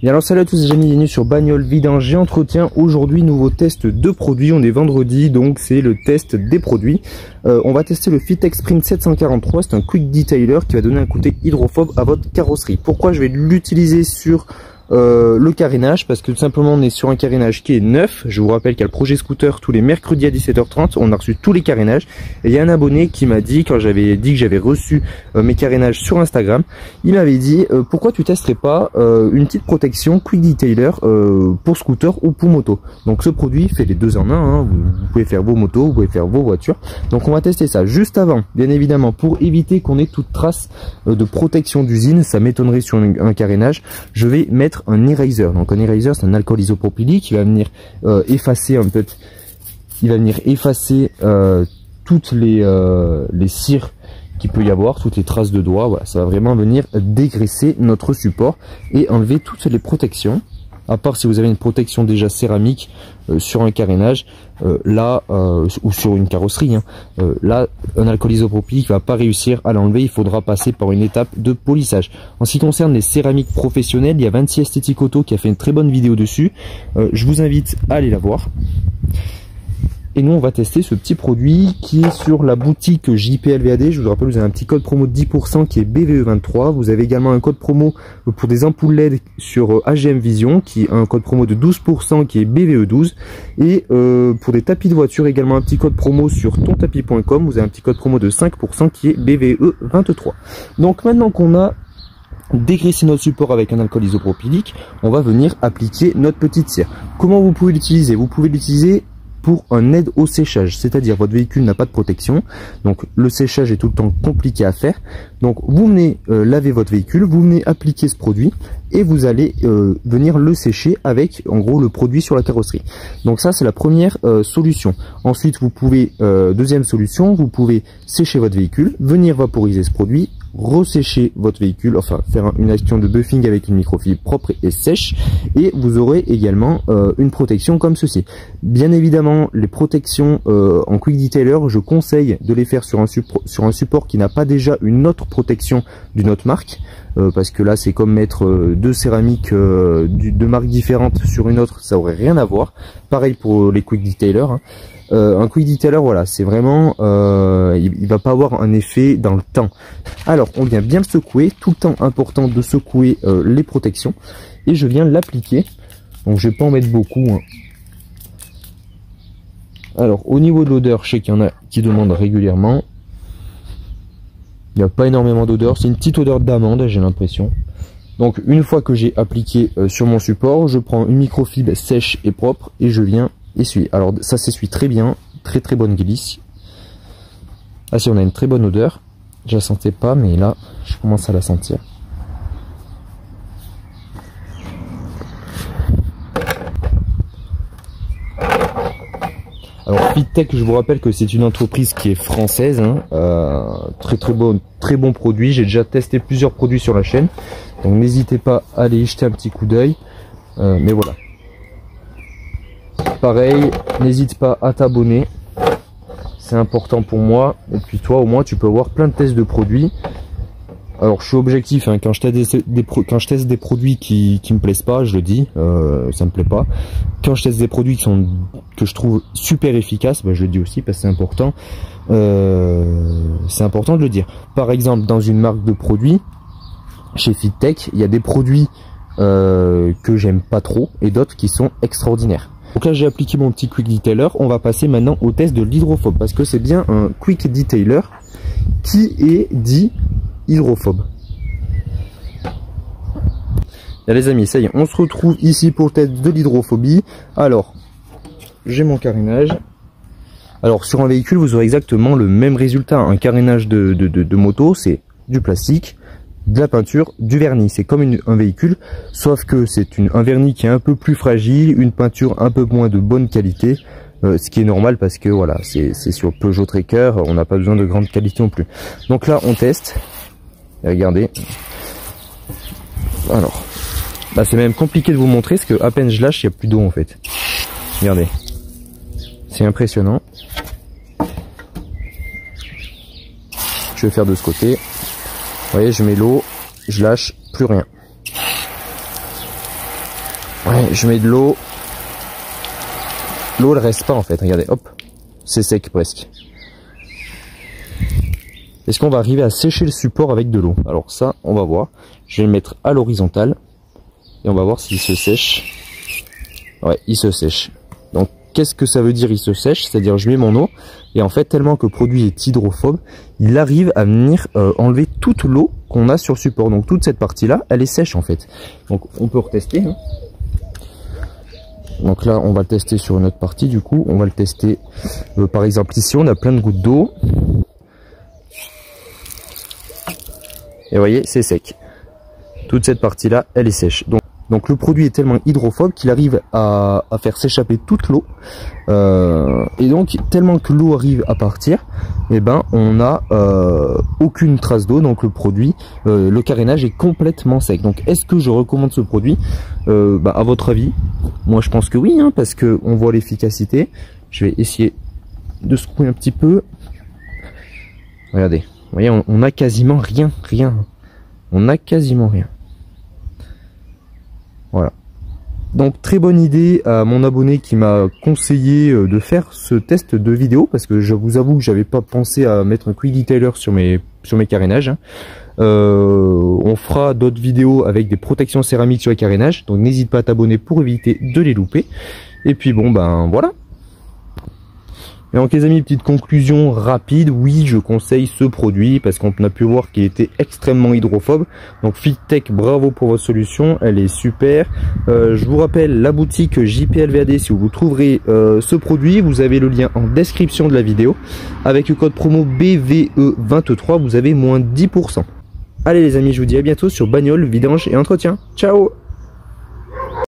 Bien alors salut à tous, j'ai bienvenue sur Bagnole Vidange et Entretien. Aujourd'hui nouveau test de produits, on est vendredi donc c'est le test des produits. On va tester le Fitech Sprint 743, c'est un quick detailer qui va donner un côté hydrophobe à votre carrosserie. Pourquoi je vais l'utiliser sur le carénage? Parce que tout simplement on est sur un carénage qui est neuf. Je vous rappelle qu'il y a le projet scooter tous les mercredis à 17h30. On a reçu tous les carénages et il y a un abonné qui m'a dit, quand j'avais dit que j'avais reçu mes carénages sur Instagram, il m'avait dit pourquoi tu testerais pas une petite protection quick detailer pour scooter ou pour moto. Donc ce produit fait les deux en un, hein. Vous pouvez faire vos motos, vous pouvez faire vos voitures. Donc on va tester ça juste avant, bien évidemment, pour éviter qu'on ait toute trace de protection d'usine. Ça m'étonnerait sur un carénage. Je vais mettre un eraser. Donc un eraser, c'est un alcool isopropylique qui va venir effacer un peu, il va venir effacer toutes les cires qu'il peut y avoir, toutes les traces de doigts. Voilà, ça va vraiment venir dégraisser notre support et enlever toutes les protections. À part si vous avez une protection déjà céramique sur un carénage, ou sur une carrosserie, là un alcool isopropylique va pas réussir à l'enlever, il faudra passer par une étape de polissage. En ce qui concerne les céramiques professionnelles, il y a 26 Esthétique Auto qui a fait une très bonne vidéo dessus, je vous invite à aller la voir. Et nous on va tester ce petit produit qui est sur la boutique JPLVAD. Je vous rappelle, vous avez un petit code promo de 10% qui est BVE23. Vous avez également un code promo pour des ampoules LED sur AGM Vision qui est un code promo de 12% qui est BVE12. Et pour des tapis de voiture également un petit code promo sur tontapis.com. Vous avez un petit code promo de 5% qui est BVE23. Donc maintenant qu'on a dégraisser notre support avec un alcool isopropylique, on va venir appliquer notre petite cire. Comment vous pouvez l'utiliser? Vous pouvez l'utiliser pour un aide au séchage, c'est-à-dire votre véhicule n'a pas de protection, donc le séchage est tout le temps compliqué à faire. Donc vous venez laver votre véhicule, vous venez appliquer ce produit et vous allez venir le sécher avec en gros le produit sur la carrosserie. Donc ça c'est la première solution. Ensuite vous pouvez, deuxième solution, vous pouvez sécher votre véhicule, venir vaporiser ce produit, ressécher votre véhicule, enfin faire une action de buffing avec une microfibre propre et sèche, et vous aurez également une protection comme ceci. Bien évidemment les protections en quick detailer, je conseille de les faire sur un support qui n'a pas déjà une autre protection d'une autre marque, parce que là c'est comme mettre deux céramiques de marques différentes sur une autre, ça aurait rien à voir. Pareil pour les quick detailers, un quick detailer, voilà, c'est vraiment il va pas avoir un effet dans le temps. Alors on vient bien le secouer, tout le temps important de secouer les protections, et je viens l'appliquer. Donc je vais pas en mettre beaucoup, Alors au niveau de l'odeur, je sais qu'il y en a qui demandent régulièrement. Il n'y a pas énormément d'odeur, c'est une petite odeur d'amande, j'ai l'impression. Donc une fois que j'ai appliqué sur mon support, je prends une microfibre sèche et propre et je viens essuyer. Alors ça s'essuie très bien, très très bonne glisse. Ah si, on a une très bonne odeur. Je la sentais pas, mais là je commence à la sentir. Alors Fitech, je vous rappelle que c'est une entreprise qui est française, très bon produit. J'ai déjà testé plusieurs produits sur la chaîne, donc n'hésitez pas à aller y jeter un petit coup d'œil. Mais voilà. Pareil, n'hésite pas à t'abonner, c'est important pour moi. Et puis toi, au moins, tu peux avoir plein de tests de produits. Alors je suis objectif, quand je teste des produits qui me plaisent pas, je le dis, ça me plaît pas. Quand je teste des produits que je trouve super efficaces, je le dis aussi parce que c'est important. C'est important de le dire. Par exemple, dans une marque de produits, chez Fitech, il y a des produits que j'aime pas trop et d'autres qui sont extraordinaires. Donc là j'ai appliqué mon petit quick detailer, on va passer maintenant au test de l'hydrophobe, parce que c'est bien un quick detailer qui est dit hydrophobe. Là les amis, ça y est, on se retrouve ici pour le test de l'hydrophobie. Alors, j'ai mon carénage. Alors sur un véhicule, vous aurez exactement le même résultat. Un carénage de moto, c'est du plastique, de la peinture, du vernis. C'est comme un véhicule, sauf que c'est un vernis qui est un peu plus fragile, une peinture un peu moins de bonne qualité. Ce qui est normal parce que voilà, c'est sur Peugeot Tracker, on n'a pas besoin de grande qualité non plus. Donc là on teste. Regardez. Alors, là c'est même compliqué de vous montrer parce que à peine je lâche, il n'y a plus d'eau en fait. Regardez. C'est impressionnant. Je vais faire de ce côté. Vous voyez, je mets l'eau, je lâche, plus rien. je mets de l'eau. L'eau elle reste pas en fait, regardez, hop, c'est sec presque. Est-ce qu'on va arriver à sécher le support avec de l'eau? Alors ça, on va voir. Je vais le mettre à l'horizontale et on va voir s'il se sèche. Ouais, il se sèche. Donc qu'est-ce que ça veut dire il se sèche? C'est-à-dire je mets mon eau et en fait tellement que le produit est hydrophobe, il arrive à venir enlever toute l'eau qu'on a sur le support. Donc toute cette partie-là, elle est sèche en fait. Donc on peut retester. Hein. Donc là, on va le tester sur une autre partie. Du coup, on va le tester. Par exemple, ici, on a plein de gouttes d'eau. Et vous voyez, c'est sec. Toute cette partie-là, elle est sèche. Donc le produit est tellement hydrophobe qu'il arrive à faire s'échapper toute l'eau. Et donc, tellement que l'eau arrive à partir, eh ben, on n'a aucune trace d'eau. Donc le produit, le carénage est complètement sec. Donc est-ce que je recommande ce produit? À votre avis? Moi je pense que oui, hein, parce que on voit l'efficacité. Je vais essayer de secouer un petit peu. Regardez, vous voyez, on a quasiment rien. On a quasiment rien. Voilà. Donc très bonne idée à mon abonné qui m'a conseillé de faire ce test de vidéo, parce que je vous avoue que j'avais pas pensé à mettre un quick detailer sur mes carénages. Hein. On fera d'autres vidéos avec des protections céramiques sur les carénages, donc n'hésite pas à t'abonner pour éviter de les louper. Et puis bon ben voilà. Et donc les amis, petite conclusion rapide, oui je conseille ce produit parce qu'on a pu voir qu'il était extrêmement hydrophobe. Donc Fittech, bravo pour votre solution, elle est super. Je vous rappelle la boutique JPLVAD, si vous trouverez ce produit, vous avez le lien en description de la vidéo. Avec le code promo BVE23, vous avez moins 10%. Allez les amis, je vous dis à bientôt sur bagnole, vidange et entretien. Ciao!